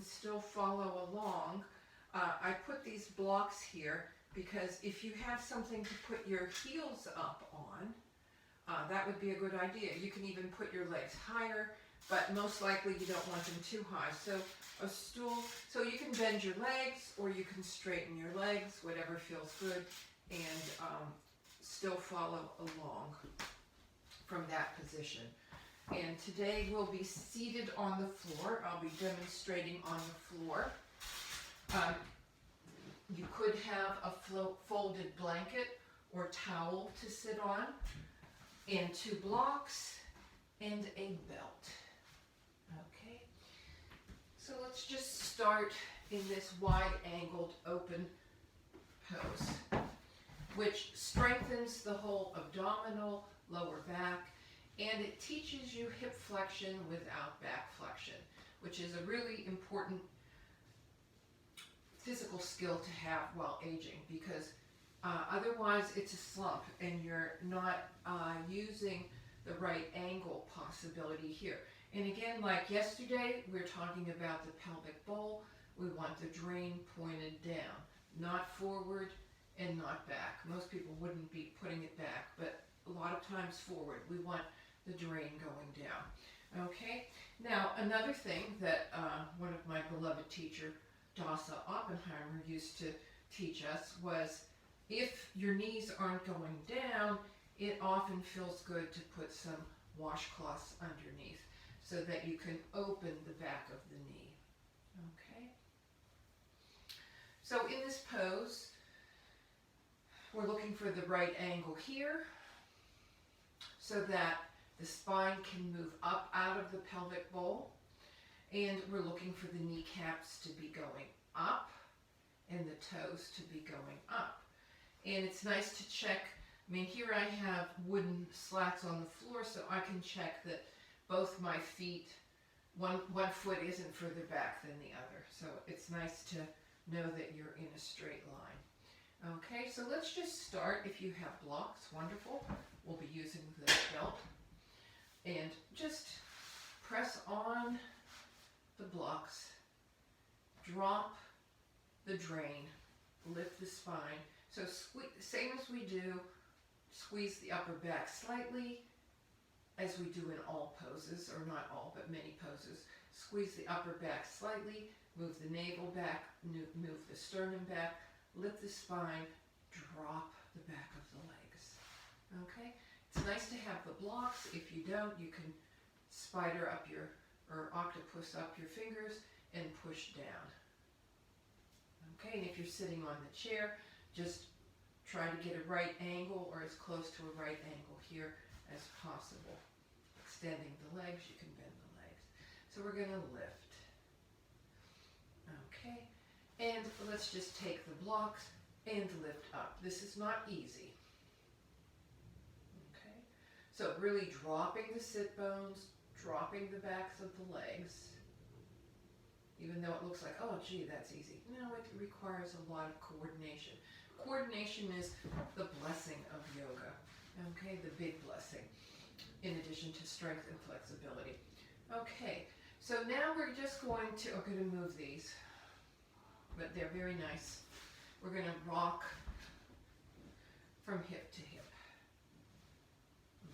Still follow along. I put these blocks here because if you have something to put your heels up on, that would be a good idea. You can even put your legs higher, but most likely you don't want them too high. So a stool, so you can bend your legs or you can straighten your legs, whatever feels good, and still follow along from that position. And today we'll be seated on the floor. I'll be demonstrating on the floor. You could have a folded blanket or towel to sit on, and 2 blocks, and a belt. Okay, so let's just start in this wide-angled open pose, which strengthens the whole abdominal, lower back, and it teaches you hip flexion without back flexion, which is a really important physical skill to have while aging, because otherwise it's a slump and you're not using the right angle possibility here. And again, like yesterday, we're talking about the pelvic bowl. We want the drain pointed down, not forward and not back. Most people wouldn't be putting it back, but a lot of times forward. We want the drain going down. Okay, now another thing that one of my beloved teacher, Dasa Oppenheimer, used to teach us was, if your knees aren't going down, it often feels good to put some washcloths underneath so that you can open the back of the knee. Okay, so in this pose, we're looking for the right angle here so that the spine can move up out of the pelvic bowl, and we're looking for the kneecaps to be going up and the toes to be going up. And it's nice to check. I mean, here I have wooden slats on the floor, so I can check that both my feet, one foot isn't further back than the other. So it's nice to know that you're in a straight line. Okay, so let's just start. If you have blocks, wonderful. We'll be using the belt. And just press on the blocks, drop the drain, lift the spine. So same as we do, squeeze the upper back slightly, as we do in all poses, or not all, but many poses. Squeeze the upper back slightly, move the navel back, move the sternum back, lift the spine, drop the back of the legs. Okay? It's nice to have the blocks. If you don't, you can spider up or octopus up your fingers and push down. Okay, and if you're sitting on the chair, just try to get a right angle or as close to a right angle here as possible. Extending the legs, you can bend the legs. So we're going to lift. Okay, and let's just take the blocks and lift up. This is not easy. Okay, so really dropping the sit bones, dropping the backs of the legs. Even though it looks like, oh gee, that's easy. No, it requires a lot of coordination. Coordination is the blessing of yoga, okay, the big blessing, in addition to strength and flexibility. Okay, so now we're just going to move these, but they're very nice. We're going to rock from hip to hip.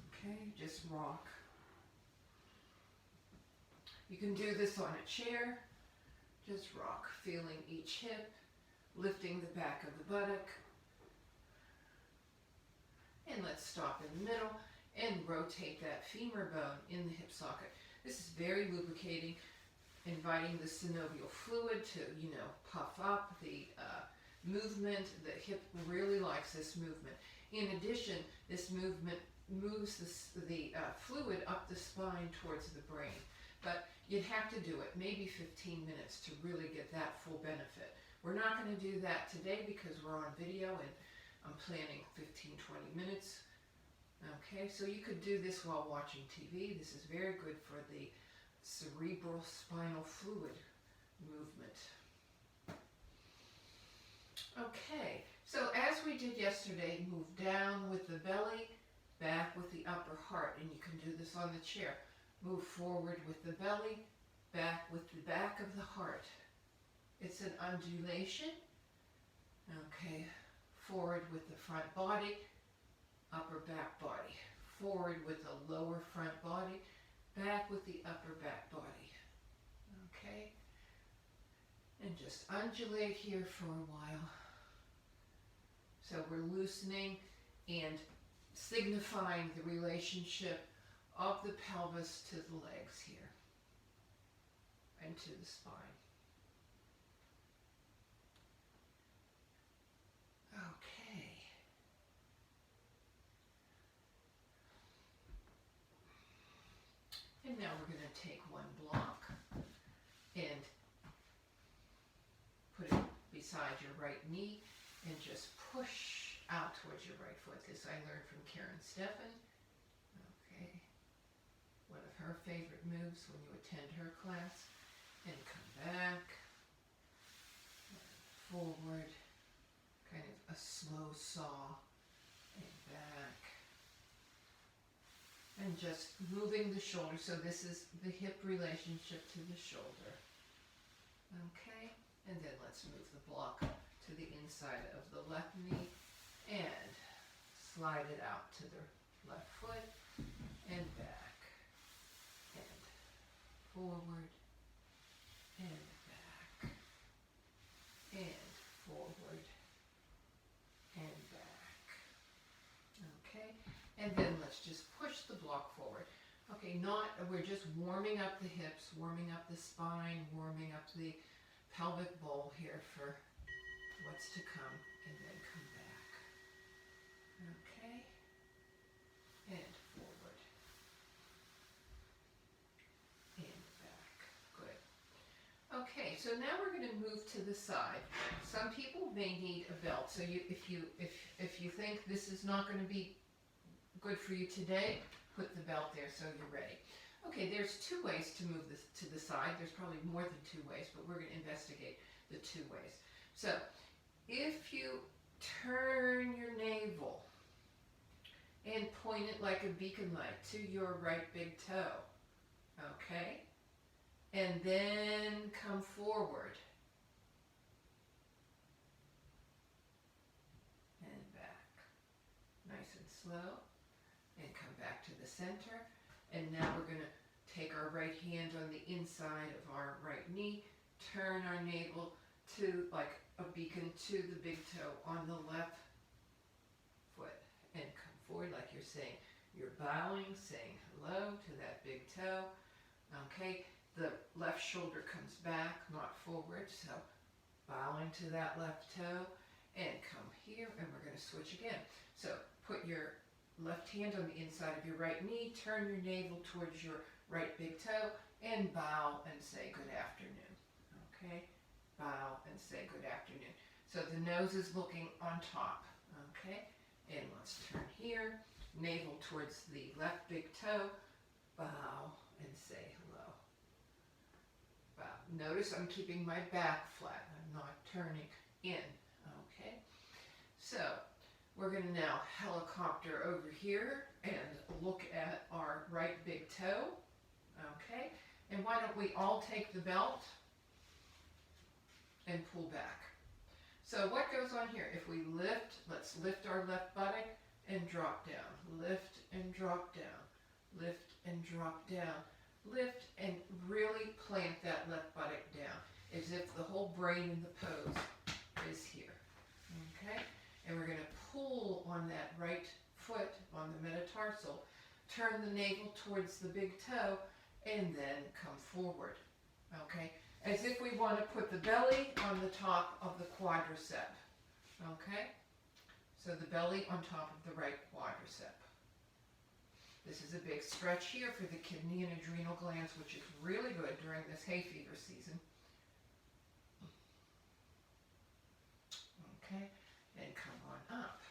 Okay, just rock. You can do this on a chair. Just rock, feeling each hip, lifting the back of the buttock. And let's stop in the middle and rotate that femur bone in the hip socket. This is very lubricating, inviting the synovial fluid to, puff up the movement. The hip really likes this movement. In addition, this movement moves the fluid up the spine towards the brain. But you'd have to do it maybe 15 minutes to really get that full benefit. We're not going to do that today because we're on video and I'm planning 15-20 minutes. Okay, so you could do this while watching TV. This is very good for the cerebral spinal fluid movement. Okay, so as we did yesterday, move down with the belly, back with the upper heart, and you can do this on the chair. Move forward with the belly, back with the back of the heart. It's an undulation. Okay, forward with the front body, upper back body. Forward with the lower front body, back with the upper back body. Okay, and just undulate here for a while. So we're loosening and signifying the relationship of the pelvis to the legs here and to the spine. Okay. And now we're going to take one block and put it beside your right knee and just push out towards your right foot. This I learned from Karen Steffen. Okay. One of her favorite moves when you attend her class. And come back. Forward. Kind of a slow saw. And back. And just moving the shoulder. So this is the hip relationship to the shoulder. Okay. And then let's move the block to the inside of the left knee and slide it out to the left foot and back and forward and back and forward and back. Okay, and then let's just push the block forward. Okay, we're just warming up the hips, warming up the spine, warming up the pelvic bowl here for what's to come, and then come back. Okay, and forward and back. Good. Okay, so now we're going to move to the side. Some people may need a belt, so if you think this is not going to be good for you today, put the belt there so you're ready. Okay, there's two ways to move this to the side. There's probably more than two ways, but we're going to investigate the two ways. So, if you turn your navel and point it like a beacon light to your right big toe, okay? And then come forward and back. Nice and slow. And come back to the center. And now we're going to take our right hand on the inside of our right knee, turn our navel to like a beacon to the big toe on the left foot, and come forward like you're saying, you're bowing, saying hello to that big toe. Okay, the left shoulder comes back, not forward, so bowing to that left toe, and come here, and we're going to switch again. So put your left hand on the inside of your right knee, turn your navel towards your right big toe, and bow and say good afternoon. Okay? Bow and say good afternoon. So the nose is looking on top. Okay? And let's turn here, navel towards the left big toe, bow and say hello. Bow. Notice I'm keeping my back flat. I'm not turning in. Okay? So we're going to now helicopter over here and look at our right big toe. Okay? And why don't we all take the belt and pull back. So what goes on here? If we lift, let's lift our left buttock and drop down. Lift and drop down. Lift and drop down. Lift and really plant that left buttock down as if the whole brain in the pose is here. Okay? And we're going to pull on that right foot on the metatarsal, turn the navel towards the big toe, and then come forward. Okay? As if we want to put the belly on the top of the quadricep. Okay? So the belly on top of the right quadricep. This is a big stretch here for the kidney and adrenal glands, which is really good during this hay fever season. Okay? And come on up.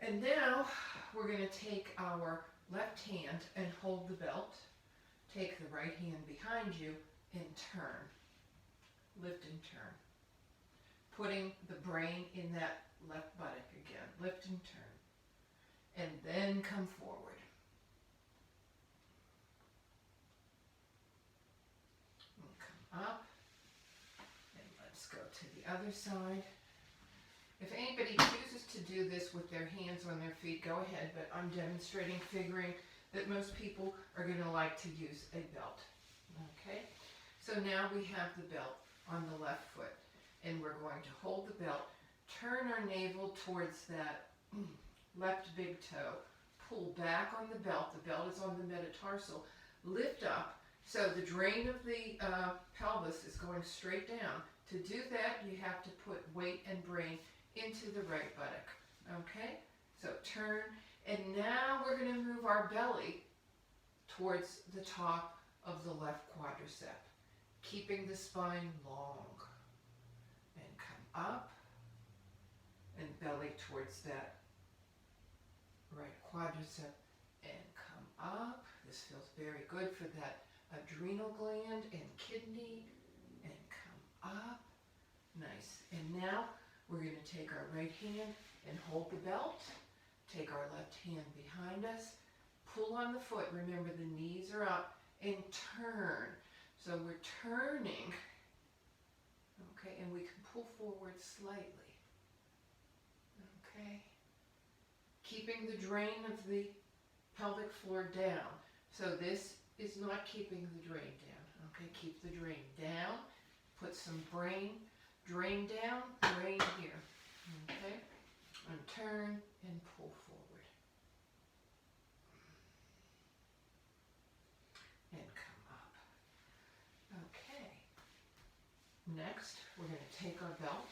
And now we're going to take our left hand and hold the belt. Take the right hand behind you and turn. Lift and turn. Putting the brain in that left buttock again. Lift and turn. And then come forward. go to the other side. If anybody chooses to do this with their hands on their feet, go ahead, but I'm demonstrating, figuring that most people are going to like to use a belt. Okay, so now we have the belt on the left foot, and we're going to hold the belt, turn our navel towards that left big toe, pull back on the belt is on the metatarsal, lift up, so the drain of the pelvis is going straight down. To do that, you have to put weight and brain into the right buttock. Okay, so turn, and now we're going to move our belly towards the top of the left quadricep, keeping the spine long, and come up and belly towards that right quadricep and come up. This feels very good for that adrenal gland and kidney, and come up. Nice. And now we're going to take our right hand and hold the belt, take our left hand behind us, pull on the foot, remember the knees are up, and turn. So we're turning, okay, and we can pull forward slightly, okay, keeping the drain of the pelvic floor down. So this is not keeping the drain down, okay, keep the drain down, put some drain down, drain here, okay, and turn and pull forward, and come up. Okay, next we're going to take our belt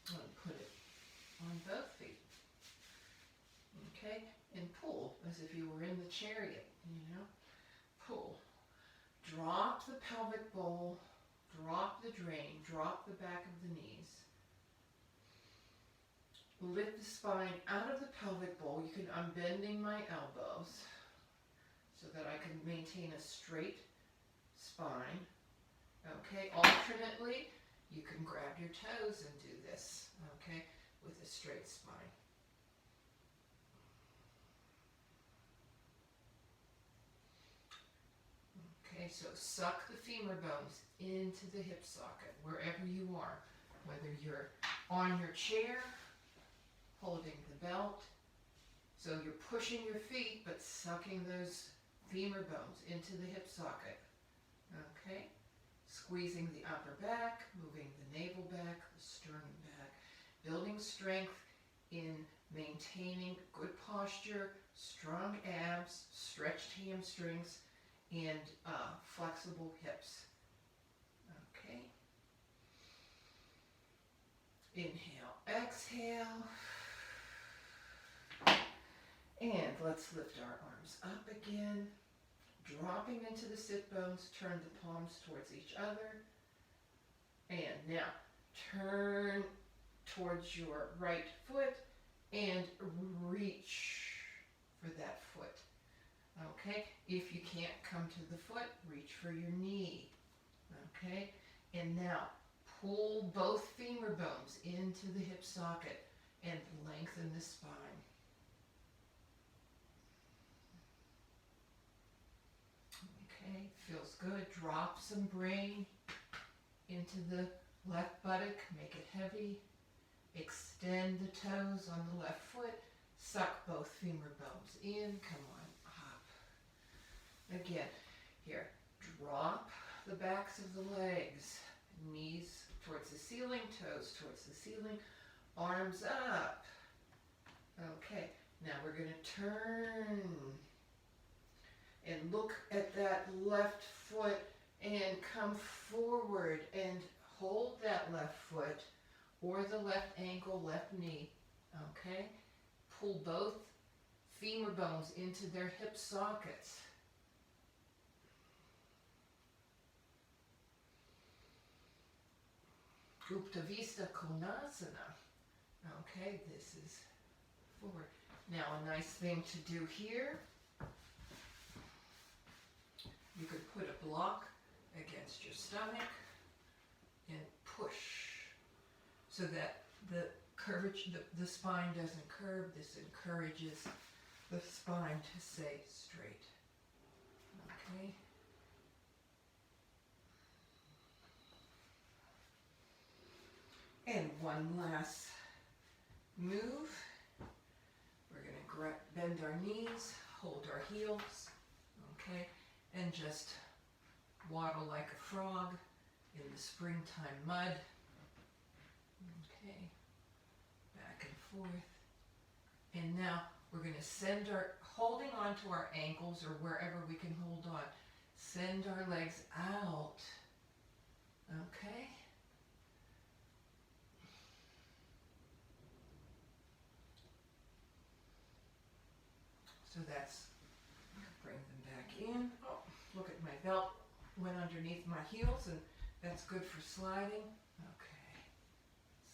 and put it on both feet, okay, and pull as if you were in the chariot, pull. Drop the pelvic bowl, drop the drain, drop the back of the knees. Lift the spine out of the pelvic bowl. You can, I'm bending my elbows so that I can maintain a straight spine. Okay, alternately, you can grab your toes and do this, okay, with a straight spine. Okay, so suck the femur bones into the hip socket, wherever you are, whether you're on your chair, holding the belt, so you're pushing your feet, but sucking those femur bones into the hip socket, okay? Squeezing the upper back, moving the navel back, the sternum back, building strength in maintaining good posture, strong abs, stretched hamstrings, and flexible hips. Okay. Inhale, exhale. And let's lift our arms up again. Dropping into the sit bones, turn the palms towards each other. And now turn towards your right foot and reach for that foot. Okay, if you can't come to the foot, reach for your knee. Okay, and now pull both femur bones into the hip socket and lengthen the spine. Okay, feels good. Drop some brain into the left buttock, make it heavy. Extend the toes on the left foot. Suck both femur bones in. Come on up. Again, here, drop the backs of the legs. Knees towards the ceiling, toes towards the ceiling, arms up. Okay, now we're going to turn and look at that left foot and come forward and hold that left foot or the left ankle, left knee. Okay, pull both femur bones into their hip sockets. Uttanasana Konasana. Okay, this is forward. Now a nice thing to do here, you could put a block against your stomach and push so that the curvature, the spine doesn't curve. This encourages the spine to stay straight. Okay. And one last move. We're going to bend our knees, hold our heels, okay, and just waddle like a frog in the springtime mud. Okay, back and forth. And now we're going to send our, holding on to our ankles or wherever we can hold on, send our legs out. Okay. So that's, bring them back in. Oh, look at my belt, went underneath my heels, and that's good for sliding. Okay,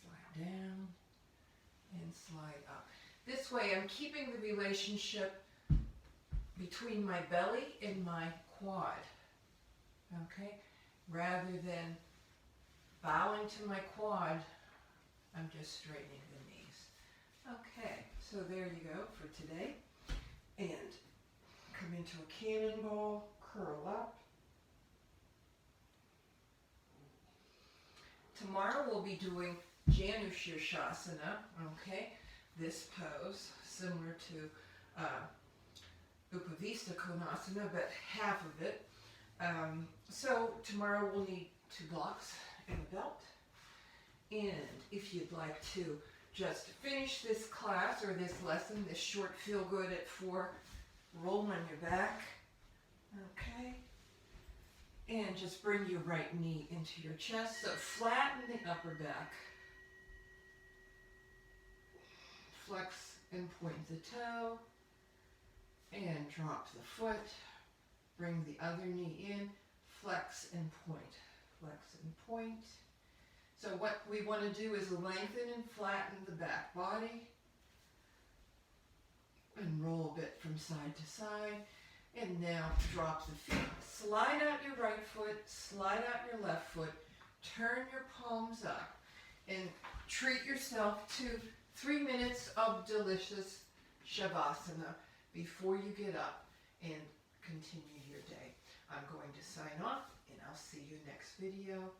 slide down and slide up. This way I'm keeping the relationship between my belly and my quad, okay? Rather than bowing to my quad, I'm just straightening the knees. Okay, so there you go for today. And come into a cannonball, curl up. Tomorrow we'll be doing Janu Shirshasana, okay? This pose, similar to Upavista Konasana, but half of it. So tomorrow we'll need 2 blocks and a belt. And if you'd like to just finish this class or this lesson, this short feel good at 4, roll on your back, okay? And just bring your right knee into your chest, so flatten the upper back. Flex and point the toe, and drop the foot. Bring the other knee in, flex and point, flex and point. So what we want to do is lengthen and flatten the back body, and roll a bit from side to side. And now drop the feet, slide out your right foot, slide out your left foot, turn your palms up, and treat yourself to 3 minutes of delicious Shavasana before you get up and continue your day. I'm going to sign off, and I'll see you next video.